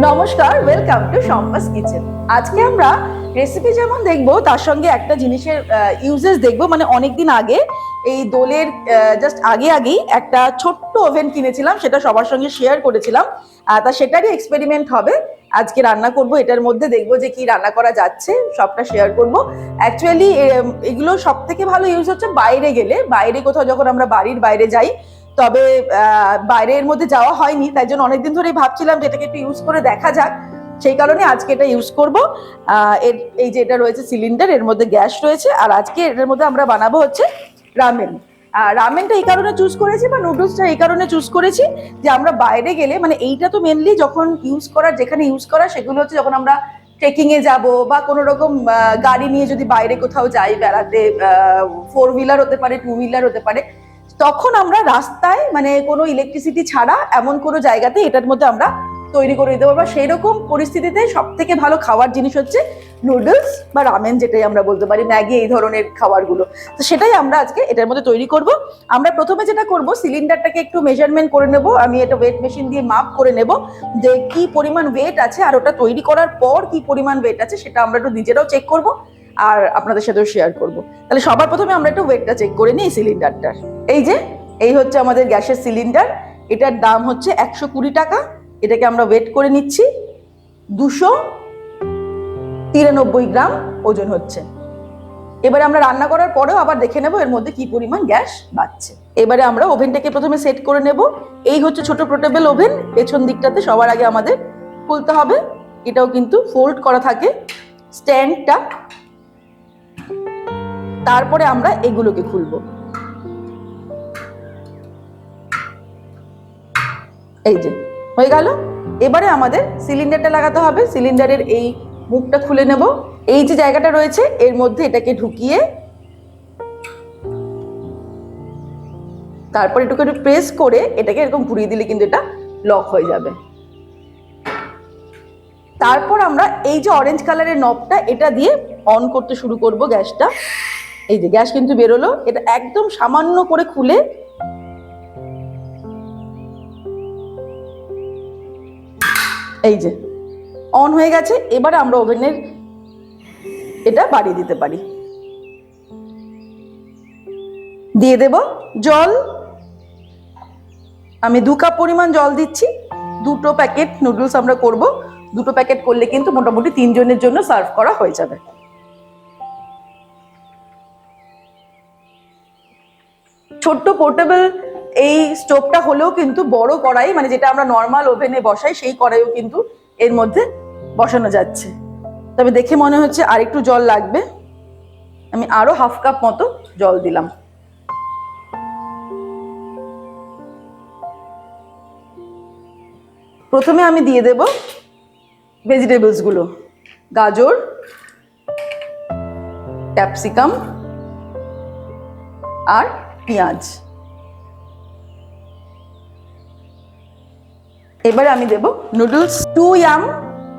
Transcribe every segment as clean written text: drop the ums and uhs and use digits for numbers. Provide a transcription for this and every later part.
নমস্কার, welcome to Shampa's kitchen. আজকে আমরা রেসিপি যেমন দেখবো, তার সঙ্গে একটা জিনিসের ইউজেস দেখবো। মানে অনেকদিন আগে এই দোলের জাস্ট আগেই একটা ছোট্ট ওভেন কিনেছিলাম, সেটা সবার সঙ্গে শেয়ার করেছিলাম। তা সেটারই এক্সপেরিমেন্ট হবে। আজকে রান্না করব, এটার মধ্যে দেখবো যে কি রান্না করা যাচ্ছে, সবটা শেয়ার করব। অ্যাকচুয়ালি এগুলো সব থেকে ভালো ইউজ হচ্ছে বাইরে গেলে, বাইরে কোথাও যখন আমরা বাড়ির বাইরে যাই। তবে বাইরের মধ্যে যাওয়া হয়নি, তাই জন্য অনেকদিন ধরেই ভাবছিলাম যে এটাকে একটু ইউজ করে দেখা যাক। সেই কারণে আজকে এটা ইউজ করবো। এই যে এটা রয়েছে সিলিন্ডার, এর মধ্যে গ্যাস রয়েছে, আর আজকে এটার মধ্যে আমরা বানাবো হচ্ছে রামেন। রামেনটা এই কারণে চুজ করেছি, বা নুডলসটা এই কারণে চুজ করেছি যে আমরা বাইরে গেলে, মানে এইটা তো মেনলি যখন ইউজ করার, যেখানে ইউজ করা সেগুলো হচ্ছে যখন আমরা ট্রেকিং এ যাব, বা কোনো রকম গাড়ি নিয়ে যদি বাইরে কোথাও যাই বেড়াতে, 4 হুইলার হতে পারে, 2 হুইলার হতে পারে, তখন আমরা রাস্তায় মানে কোনো ইলেকট্রিসিটি ছাড়া এমন কোনো জায়গাতে এটার মধ্যে আমরা তৈরি করে দিতে পারবো। সেই রকম পরিস্থিতিতে সব থেকে ভালো খাওয়ার জিনিস হচ্ছে নুডলস বা রামেন, যেটাই আমরা বলতে পারি, ম্যাগি, এই ধরনের খাবারগুলো। তো সেটাই আমরা আজকে এটার মধ্যে তৈরি করব। আমরা প্রথমে যেটা করব, সিলিন্ডারটাকে একটু মেজারমেন্ট করে নেব। আমি এটা ওয়েট মেশিন দিয়ে মাপ করে নেব যে কি পরিমাণ ওয়েট আছে, আর ওটা তৈরি করার পর কি পরিমাণ ওয়েট আছে সেটা আমরা একটু নিজেরাও চেক করব, আর আপনাদের সাথেও শেয়ার করব। তাহলে সবার প্রথমে আমরা একটু ওয়েটটা চেক করে নিই সিলিন্ডারটার। এই হচ্ছে আমাদের গ্যাসের সিলিন্ডার। এটার দাম হচ্ছে 120 টাকা। এটাকে আমরা ওয়েট করে নিচ্ছি। 293 গ্রাম ওজন হচ্ছে। এবারে আমরা রান্না করার পরেও আবার দেখে নেব এর মধ্যে কি পরিমাণ গ্যাস বাঁচছে। এবারে আমরা ওভেনটাকে প্রথমে সেট করে নেব। এই হচ্ছে ছোট পোর্টেবল ওভেন। পেছন দিকটাতে সবার আগে আমাদের খুলতে হবে। এটাও কিন্তু ফোল্ড করা থাকে স্ট্যান্ডটা। তারপরে আমরা এগুলোকে খুলবো। এই যে হয়ে গেল। এবারে আমাদের সিলিন্ডারটা লাগাতে হবে। সিলিন্ডারের এই মুখটা খুলে নেব। এই যে জায়গাটা রয়েছে এর মধ্যে এটাকে ঢুকিয়ে তারপর এটাকে একটু প্রেস করে এটাকে এরকম ঘুরিয়ে দিলে কিন্তু এটা লক হয়ে যাবে। তারপর আমরা এই যে অরেঞ্জ কালারের নবটা, এটা দিয়ে অন করতে শুরু করব গ্যাসটা। এই যে গ্যাস কিন্তু বেরোলো। এটা একদম সামান্য করে খুলে এই যে অন হয়ে গেছে। এবারে আমরা ওভেনের এটা বাড়িয়ে দিতে পারি। দিয়ে দেব জল। আমি 2 কাপ পরিমাণ জল দিচ্ছি। 2টো প্যাকেট নুডলস আমরা করব। 2টো প্যাকেট করলে কিন্তু মোটামুটি 3 জনের জন্য সার্ভ করা হয়ে যাবে। ছোট্ট পোর্টেবল এই স্টোভটা হলেও কিন্তু বড় কড়াই, মানে যেটা আমরা নর্মাল ওভেনে বসাই, সেই কড়াইও কিন্তু এর মধ্যে বসানো যাচ্ছে। তবে দেখে মনে হচ্ছে আর একটু জল লাগবে। আমি আরো 1/2 কাপ মতো জল দিলাম। প্রথমে আমি দিয়ে দেব ভেজিটেবলস গুলো, গাজর, ক্যাপসিকাম আর পেঁয়াজ। এবারে আমি দেব নুডলস। 2 ইয়াম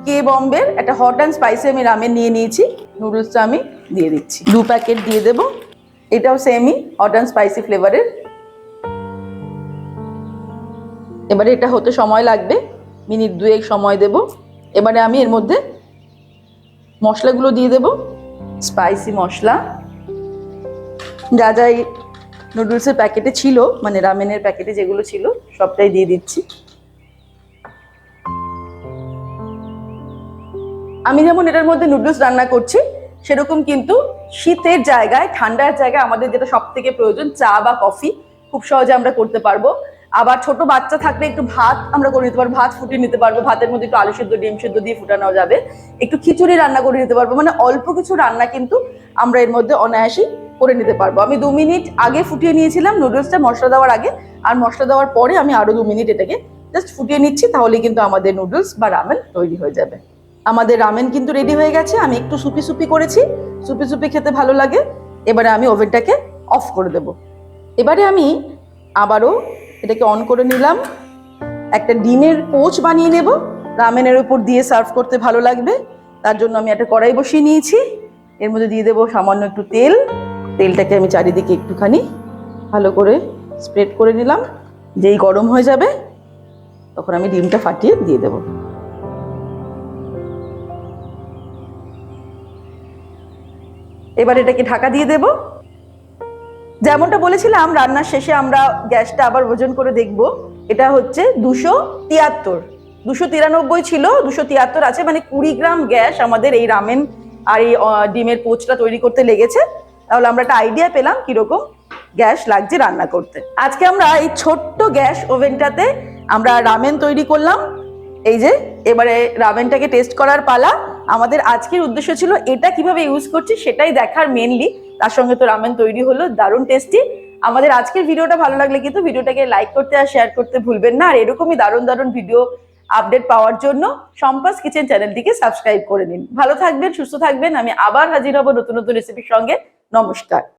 কে বম্বের একটা হট অ্যান্ড স্পাইসি আমি রামেন নিয়ে নিয়েছি। নুডলসটা আমি দিয়ে দিচ্ছি। 2 প্যাকেট দিয়ে দেব। এটাও সেমই হট অ্যান্ড স্পাইসি ফ্লেভারের। এবারে এটা হতে সময় লাগবে, মিনিট 2 সময় দেব। এবারে আমি এর মধ্যে মশলাগুলো দিয়ে দেব। স্পাইসি মশলা যা যা এই নুডলসের প্যাকেটে ছিল, মানে রামেনের প্যাকেটে যেগুলো ছিল সবটাই দিয়ে দিচ্ছি। আমি যেমন এটার মধ্যে নুডলস রান্না করছি, সেরকম কিন্তু শীতের জায়গায়, ঠান্ডার জায়গায় আমাদের যেটা সব থেকে প্রয়োজন, চা বা কফি খুব সহজে আমরা করতে পারবো। আবার ছোট বাচ্চা থাকলে একটু ভাত আমরা করে নিতে পারবো, ভাত ফুটিয়ে নিতে পারবো। ভাতের মধ্যে একটু আলু সেদ্ধ, ডিম সেদ্ধ দিয়ে ফুটানো যাবে। একটু খিচুড়ি রান্না করে নিতে পারবো। মানে অল্প কিছু রান্না কিন্তু আমরা এর মধ্যে অনায়াসই করে নিতে পারবো। আমি 2 মিনিট আগে ফুটিয়ে নিয়েছিলাম নুডলসটা, মশলা দেওয়ার আগে। আর মশলা দেওয়ার পরে আমি আরো 2 মিনিট এটাকে জাস্ট ফুটিয়ে নিচ্ছি। তাহলে কিন্তু আমাদের নুডলস বা রামেন তৈরি হয়ে যাবে। আমাদের রামেন কিন্তু রেডি হয়ে গেছে। আমি একটু সুপি সুপি করেছি, সুপি সুপি খেতে ভালো লাগে। এবারে আমি ওভেনটাকে অফ করে দেব। এবারে আমি আবারও এটাকে অন করে নিলাম। একটা ডিমের পোচ বানিয়ে নেব, রামেনের উপর দিয়ে সার্ভ করতে ভালো লাগবে। তার জন্য আমি একটা কড়াই বসিয়ে নিয়েছি। এর মধ্যে দিয়ে দেবো সামান্য একটু তেল। তেলটাকে আমি চারিদিকে একটুখানি ভালো করে স্প্রেড করে নিলাম। যেই গরম হয়ে যাবে তখন আমি ডিমটা ফাটিয়ে দিয়ে দেবো। এবার এটাকে ঢাকা দিয়ে দেব। যেমনটা বলেছিলাম রান্নার শেষে আমরা গ্যাসটা আবার ওজন করে দেখব। এটা হচ্ছে 273, 293 ছিল, 273 আছে, মানে 20 গ্রাম গ্যাস আমাদের এই রামেন আর এই ডিমের পোচটা তৈরি করতে লেগেছে। তাহলে আমরা একটা আইডিয়া পেলাম কিরকম গ্যাস লাগছে রান্না করতে। আজকে আমরা এই ছোট্ট গ্যাস ওভেনটাতে আমরা রামেন তৈরি করলাম। এই যে এবারে রামেনটাকে টেস্ট করার পালা। আমাদের আজকের উদ্দেশ্য ছিল এটা কিভাবে ইউজ করছি সেটাই দেখার মেনলি, তার সঙ্গে তো রামেন তৈরি হলো, দারুণ টেস্টি। আমাদের আজকের ভিডিওটা ভালো লাগলে কিন্তু ভিডিওটাকে লাইক করতে আর শেয়ার করতে ভুলবেন না। আর এরকমই দারুণ দারুণ ভিডিও আপডেট পাওয়ার জন্য সম্পাস কিচেন চ্যানেলটিকে সাবস্ক্রাইব করে নিন। ভালো থাকবেন, সুস্থ থাকবেন। আমি আবার হাজির হব নতুন নতুন রেসিপির সঙ্গে। নমস্কার।